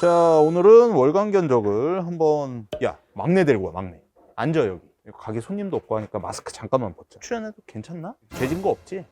자, 오늘은 월간 견적을 한번. 야, 막내 데리고 와, 막내. 앉아 여기. 가게 손님도 없고 하니까 마스크 잠깐만 벗자. 출연해도 괜찮나? 죄진 거 없지?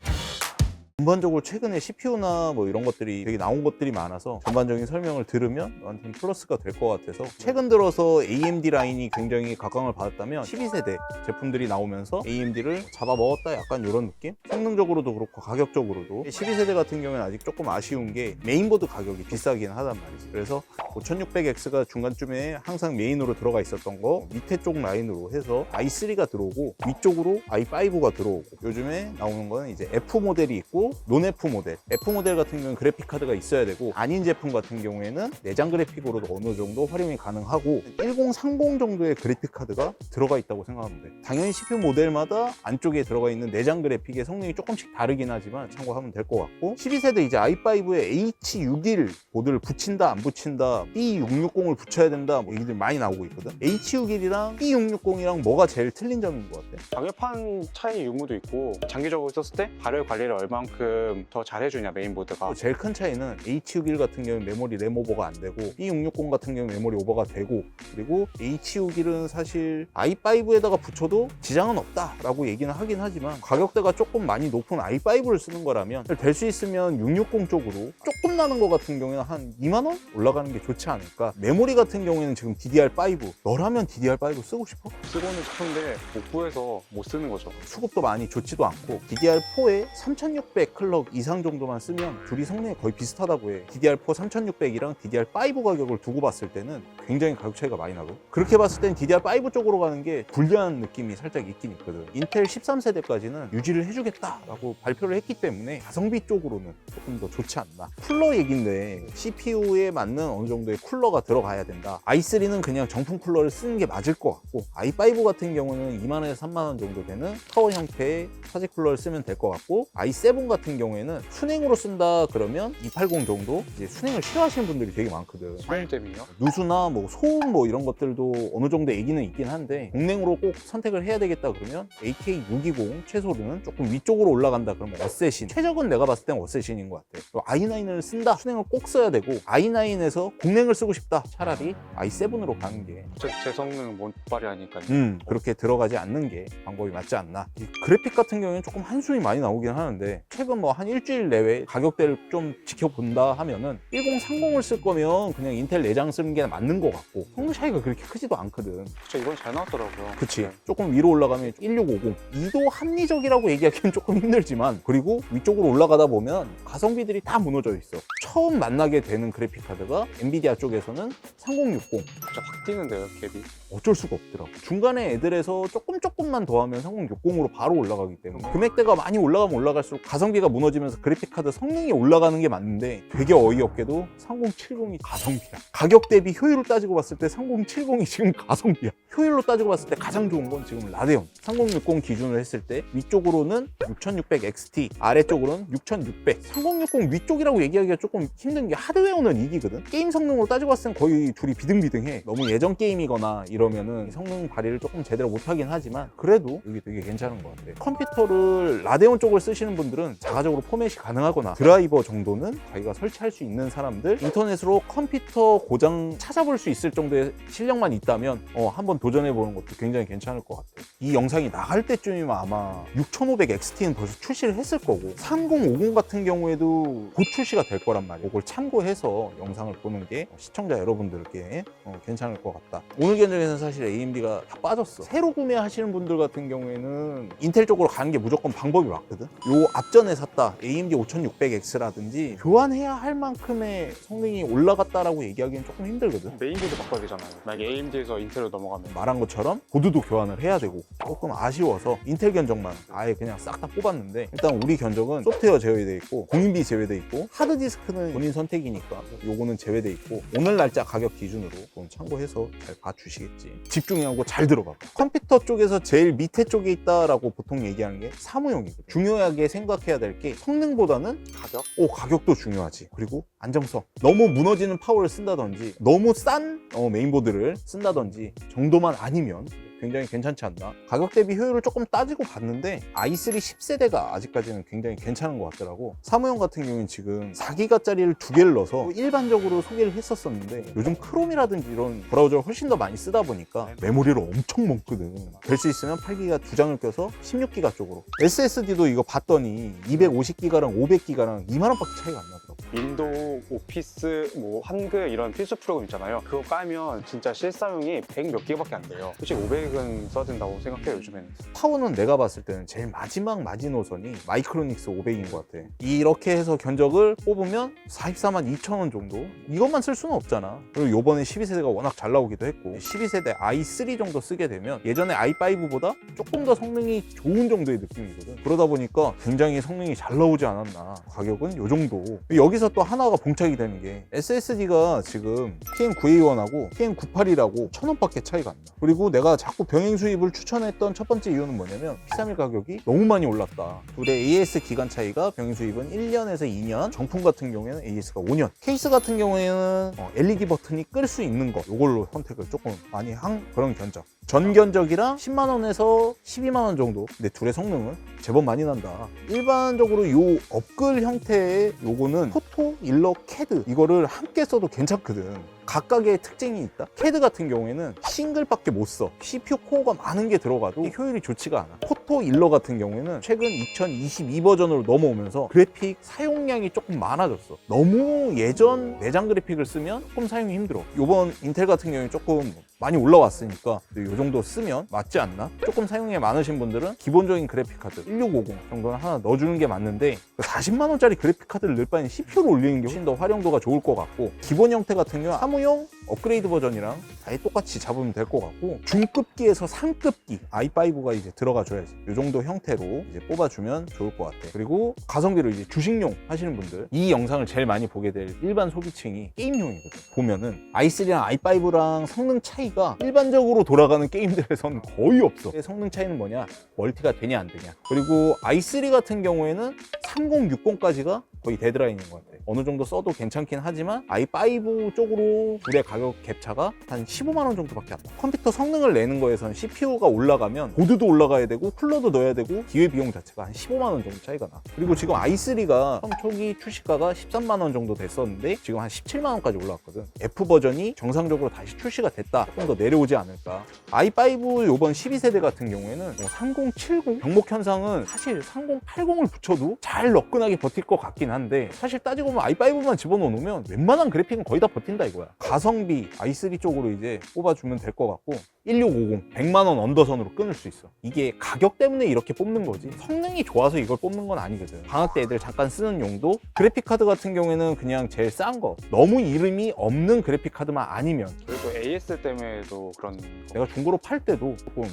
전반적으로 최근에 CPU나 뭐 이런 것들이 되게 나온 것들이 많아서 전반적인 설명을 들으면 너한테는 플러스가 될 것 같아서, 최근 들어서 AMD 라인이 굉장히 각광을 받았다면 12세대 제품들이 나오면서 AMD를 잡아먹었다, 약간 이런 느낌? 성능적으로도 그렇고 가격적으로도 12세대 같은 경우는 아직 조금 아쉬운 게 메인보드 가격이 비싸긴 하단 말이지. 그래서 5600X가 중간쯤에 항상 메인으로 들어가 있었던 거 밑에 쪽 라인으로 해서 i3가 들어오고 위쪽으로 i5가 들어오고, 요즘에 나오는 거는 이제 F 모델이 있고 논 F 모델. F 모델 같은 경우는 그래픽 카드가 있어야 되고, 아닌 제품 같은 경우에는 내장 그래픽으로도 어느 정도 활용이 가능하고 1030 정도의 그래픽 카드가 들어가 있다고 생각하면 돼. 당연히 CPU 모델마다 안쪽에 들어가 있는 내장 그래픽의 성능이 조금씩 다르긴 하지만 참고하면 될 것 같고, 12세대 이제 i5에 H61 보드를 붙인다 안 붙인다, B660을 붙여야 된다, 뭐 얘기들 많이 나오고 있거든. H61이랑 B660이랑 뭐가 제일 틀린 점인 것 같아? 가격판 차이 유무도 있고, 장기적으로 썼을 때 발열 관리를 얼만큼 더 잘해주냐 메인보드가. 제일 큰 차이는 H61 같은 경우는 메모리 램 오버가 안 되고, B660 같은 경우는 메모리 오버가 되고, 그리고 H61은 사실 i5에다가 붙여도 지장은 없다라고 얘기는 하긴 하지만, 가격대가 조금 많이 높은 i5를 쓰는 거라면 될 수 있으면 660 쪽으로 조금 나는 거 같은 경우에는 한 2만 원 올라가는 게 좋지 않을까. 메모리 같은 경우에는 지금 DDR5, 너라면 DDR5 쓰고 싶어? 쓰고는 싶은데 못 구해서 못 쓰는 거죠. 수급도 많이 좋지도 않고, DDR4에 3600 클럭 이상 정도만 쓰면 둘이 성능이 거의 비슷하다고 해. DDR4 3600이랑 DDR5 가격을 두고 봤을 때는 굉장히 가격 차이가 많이 나고, 그렇게 봤을 땐 DDR5 쪽으로 가는 게 불리한 느낌이 살짝 있긴 있거든. 인텔 13세대까지는 유지를 해주겠다라고 발표를 했기 때문에 가성비 쪽으로는 조금 더 좋지 않나. 쿨러 얘긴데 CPU에 맞는 어느 정도의 쿨러가 들어가야 된다. i3는 그냥 정품 쿨러를 쓰는 게 맞을 것 같고, i5 같은 경우는 2만 원에서 3만 원 정도 되는 타워 형태의 사제 쿨러를 쓰면 될 것 같고, i7 같은 경우에는 순행으로 쓴다 그러면 280 정도, 이제 순행을 싫어하시는 분들이 되게 많거든. 소음 때문에요? 누수나 뭐 소음 뭐 이런 것들도 어느 정도 얘기는 있긴 한데, 공랭으로 꼭 선택을 해야 되겠다 그러면 AK620 최소로는 조금 위쪽으로 올라간다 그러면 어쌔신, 최적은 내가 봤을 땐 어쌔신인 것 같아. i9을 쓴다, 순행을 꼭 써야 되고, i9에서 공랭을 쓰고 싶다, 차라리 i7으로 가는 게 제 성능은 못 발휘하니까요. 그렇게 들어가지 않는 게 방법이 맞지 않나. 이 그래픽 같은 경우에는 조금 한숨이 많이 나오긴 하는데, 최근 뭐 한 일주일 내외 가격대를 좀 지켜본다 하면은 1030을 쓸 거면 그냥 인텔 내장 쓰는 게 맞는 것 같고, 성능 차이가 그렇게 크지도 않거든. 진짜 이번 잘 나왔더라고요. 그치. 네. 조금 위로 올라가면 1650, 이도 합리적이라고 얘기하기는 조금 힘들지만, 그리고 위쪽으로 올라가다 보면 가성비들이 다 무너져 있어. 처음 만나게 되는 그래픽 카드가 엔비디아 쪽에서는 3060. 진짜 확 뛰는데요, 갭이. 어쩔 수가 없더라고. 중간에 애들에서 조금만 더 하면 3060으로 바로 올라가기 때문에, 금액대가 많이 올라가면 올라갈수록 가성비가 무너지면서 그래픽카드 성능이 올라가는 게 맞는데, 되게 어이없게도 3070이 가성비야. 가격 대비 효율을 따지고 봤을 때 3070이 지금 가성비야. 효율로 따지고 봤을 때 가장 좋은 건 지금 라데온 3060 기준으로 했을 때, 위쪽으로는 6600 XT, 아래쪽으로는 6600. 3060 위쪽이라고 얘기하기가 조금 힘든 게, 하드웨어는 이기거든. 게임 성능으로 따지고 봤을 땐 거의 둘이 비등비등해. 너무 예전 게임이거나 이러면은 성능 발휘를 조금 제대로 못하긴 하지만, 그래도 이게 되게 괜찮은 것 같아. 컴퓨터를 라데온 쪽을 쓰시는 분들은 자가적으로 포맷이 가능하거나 드라이버 정도는 자기가 설치할 수 있는 사람들, 인터넷으로 컴퓨터 고장 찾아볼 수 있을 정도의 실력만 있다면 한번 도전해보는 것도 굉장히 괜찮을 것 같아. 이 영상이 나갈 때쯤이면 아마 6500 XT는 벌써 출시를 했을 거고, 3050 같은 경우에도 곧 출시가 될 거란 말이야. 그걸 참고해서 영상을 보는 게 시청자 여러분들께 괜찮을 것 같다. 오늘 견적에서는 사실 AMD가 다 빠졌어. 새로 구매하시는 분들 같은 경우에는 인텔 쪽으로 가는 게 무조건 방법이 맞거든. 요 앞전에 샀다 AMD 5600X라든지 교환해야 할 만큼의 성능이 올라갔다라고 얘기하기는 조금 힘들거든. 메인보드 바꿔야 되잖아요. 만약에 AMD에서 인텔로 넘어가면. 말한 것처럼 보드도 교환을 해야 되고, 조금 아쉬워서 인텔 견적만 아예 그냥 싹 다 뽑았는데, 일단 우리 견적은 소프트웨어 제외돼 있고 공인비 제외돼 있고 하드디스크는 본인 선택이니까 요거는 제외돼 있고, 오늘 날짜 가격 기준으로 좀 참고해서 잘 봐주시겠지. 집중하고 잘 들어봐. 컴퓨터 쪽에서 제일 밑에 쪽에 있다라고 보통 얘기하는 게 사무용이고, 중요하게 생각해야 될 게 성능보다는 가격? 가격도 중요하지. 그리고 안정성. 너무 무너지는 파워를 쓴다든지, 너무 싼 메인보드를 쓴다든지 정도만 아니면 굉장히 괜찮지 않나. 가격 대비 효율을 조금 따지고 봤는데 i3 10세대가 아직까지는 굉장히 괜찮은 것 같더라고. 사무용 같은 경우는 지금 4기가짜리를 2개를 넣어서 일반적으로 소개를 했었었는데 요즘 크롬이라든지 이런 브라우저를 훨씬 더 많이 쓰다 보니까 메모리를 엄청 먹거든. 될 수 있으면 8기가 2장을 껴서 16기가 쪽으로. SSD도 이거 봤더니 250기가랑 500기가랑 2만 원밖에 차이가 안 나더라고. 윈도우, 오피스, 뭐 한글 이런 필수 프로그램 있잖아요. 그거 깔면 진짜 실사용이 100 몇 개밖에 안 돼요. 솔직히 500은 써야 된다고 생각해요, 요즘에는. 파워는 내가 봤을 때는 제일 마지막 마지노선이 마이크로닉스 500인 것 같아. 이렇게 해서 견적을 뽑으면 44만 2천 원 정도? 이것만 쓸 수는 없잖아. 그리고 요번에 12세대가 워낙 잘 나오기도 했고 12세대 i3 정도 쓰게 되면 예전에 i5보다 조금 더 성능이 좋은 정도의 느낌이거든. 그러다 보니까 굉장히 성능이 잘 나오지 않았나. 가격은 요 정도. 여기서 또 하나가 봉착이 되는 게 SSD가 지금 TM9A1하고 TM981하고 1,000원밖에 차이가 안 나. 그리고 내가 자꾸 병행 수입을 추천했던 첫 번째 이유는 뭐냐면 P31 가격이 너무 많이 올랐다. 둘의 AS 기간 차이가 병행 수입은 1년에서 2년, 정품 같은 경우에는 AS가 5년. 케이스 같은 경우에는 LED 버튼이 끌 수 있는 거 이걸로 선택을 조금 많이 한 그런 견적. 전 견적이랑 10만 원에서 12만 원 정도. 근데 둘의 성능은 제법 많이 난다. 일반적으로 요 업글 형태의 요거는 포토, 일러, 캐드 이거를 함께 써도 괜찮거든. 각각의 특징이 있다. 캐드 같은 경우에는 싱글밖에 못 써. CPU 코어가 많은 게 들어가도 효율이 좋지가 않아. 포토, 일러 같은 경우에는 최근 2022 버전으로 넘어오면서 그래픽 사용량이 조금 많아졌어. 너무 예전 내장 그래픽을 쓰면 조금 사용이 힘들어. 요번 인텔 같은 경우에 조금 많이 올라왔으니까 이 정도 쓰면 맞지 않나? 조금 사용량이 많으신 분들은 기본적인 그래픽카드 1650 정도는 하나 넣어주는 게 맞는데 40만 원짜리 그래픽카드를 넣을 바에는 CPU를 올리는 게 훨씬 더 활용도가 좋을 것 같고 기본 형태 같은 경우는 사무용 업그레이드 버전이랑 아예 똑같이 잡으면 될 것 같고 중급기에서 상급기 i5가 이제 들어가 줘야지. 이 정도 형태로 이제 뽑아주면 좋을 것 같아. 그리고 가성비로 이제 주식용 하시는 분들 이 영상을 제일 많이 보게 될 일반 소비층이 게임용이거든. 보면은 i3랑 i5랑 성능 차이가 일반적으로 돌아가는 게임들에서는 거의 없어. 성능 차이는 뭐냐? 멀티가 되냐 안 되냐. 그리고 i3 같은 경우에는 3060까지가 거의 데드라인인 것 같아. 어느 정도 써도 괜찮긴 하지만 i5 쪽으로 둘의 가격 갭차가 한 15만 원 정도밖에 안 나. 컴퓨터 성능을 내는 거에선 CPU가 올라가면 보드도 올라가야 되고 쿨러도 넣어야 되고 기회비용 자체가 한 15만 원 정도 차이가 나. 그리고 지금 i3가 처음 초기 출시가가 13만 원 정도 됐었는데 지금 한 17만 원까지 올라왔거든. F 버전이 정상적으로 다시 출시가 됐다. 조금 더 내려오지 않을까. i5 요번 12세대 같은 경우에는 3070 병목 현상은 사실 3080을 붙여도 잘 너끈하게 버틸 것 같긴 한데 사실 따지고 보면 i5만 집어넣으면 웬만한 그래픽은 거의 다 버틴다 이거야. 가성비 i3 쪽으로 이제 뽑아주면 될 것 같고 1650 100만 원 언더선으로 끊을 수 있어. 이게 가격 때문에 이렇게 뽑는 거지 성능이 좋아서 이걸 뽑는 건 아니거든. 방학 때 애들 잠깐 쓰는 용도. 그래픽 카드 같은 경우에는 그냥 제일 싼 거, 너무 이름이 없는 그래픽 카드만 아니면. 그리고 AS 때문에도 그런 내가 중고로 팔 때도 조금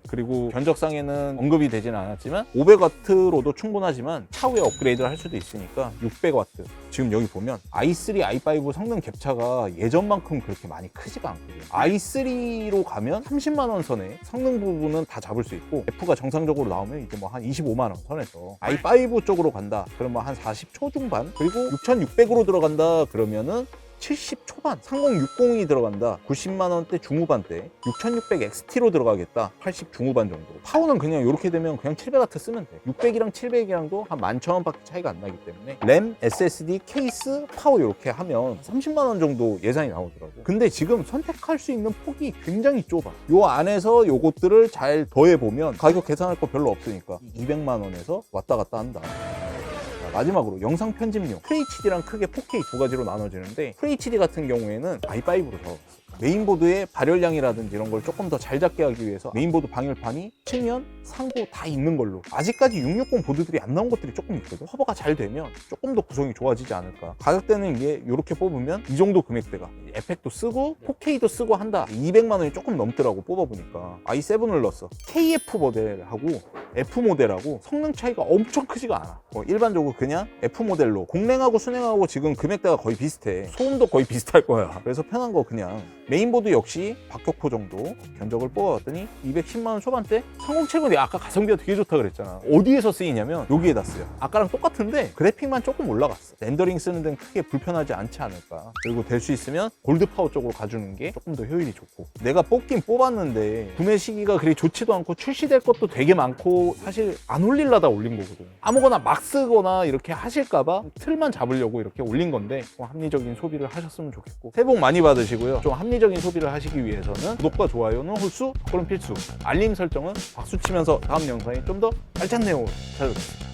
그리고 견적상에는 언급이 되진 않았지만 500W로도 충분하지만 차후에 업그레이드를 할 수도 있으니까 600W. 지금 여기 보면 i3, i5 성능 갭차가 예전만큼 그렇게 많이 크지가 않거든요. i3로 가면 30만 원 선에 성능 부분은 다 잡을 수 있고 F가 정상적으로 나오면 이제 뭐 한 25만 원 선에서 i5 쪽으로 간다 그러면 한 40 초중반. 그리고 6600으로 들어간다 그러면은 70 초반, 3060이 들어간다 90만 원대 중후반대, 6600XT로 들어가겠다 80 중후반 정도. 파워는 그냥 이렇게 되면 그냥 700W 쓰면 돼. 600이랑 700이랑도 한 11,000원밖에 차이가 안 나기 때문에 램, SSD, 케이스, 파워 이렇게 하면 30만 원 정도 예산이 나오더라고. 근데 지금 선택할 수 있는 폭이 굉장히 좁아. 요 안에서 요것들을 잘 더해보면 가격 계산할 거 별로 없으니까 200만 원에서 왔다 갔다 한다. 마지막으로 영상 편집용 FHD랑 크게 4K 두 가지로 나눠지는데 FHD 같은 경우에는 i5로 잡았어. 메인보드의 발열량이라든지 이런 걸 조금 더 잘 잡게 하기 위해서 메인보드 방열판이 측면, 상부 다 있는 걸로. 아직까지 660 보드들이 안 나온 것들이 조금 있거든. 커버가 잘 되면 조금 더 구성이 좋아지지 않을까. 가격대는 이게 이렇게 뽑으면 이 정도 금액대가 에펙도 쓰고 4K도 쓰고 한다. 200만 원이 조금 넘더라고 뽑아보니까. i7을 넣었어. KF 모델하고 F 모델하고 성능 차이가 엄청 크지가 않아. 일반적으로 그냥 F 모델로 공랭하고 순행하고 지금 금액대가 거의 비슷해. 소음도 거의 비슷할 거야. 그래서 편한 거 그냥 메인보드 역시 박격포 정도 견적을 뽑아봤더니 210만 원 초반대. 3070은 내가 아까 가성비가 되게 좋다 그랬잖아. 어디에서 쓰이냐면 여기에다 쓰여. 아까랑 똑같은데 그래픽만 조금 올라갔어. 렌더링 쓰는 데는 크게 불편하지 않지 않을까. 그리고 될 수 있으면 골드 파워 쪽으로 가주는 게 조금 더 효율이 좋고, 내가 뽑긴 뽑았는데 구매 시기가 그리 좋지도 않고 출시될 것도 되게 많고 사실 안 올리려다 올린 거거든. 아무거나 막 쓰거나 이렇게 하실까봐 틀만 잡으려고 이렇게 올린 건데 좀 합리적인 소비를 하셨으면 좋겠고, 새해 복 많이 받으시고요. 좀 합리적인 소비를 하시기 위해서는 구독과 좋아요는 홀수, 그럼 필수, 알림 설정은 박수 치면서 다음 영상에 좀 더 알찬 내용으로 찾아뵙겠습니다.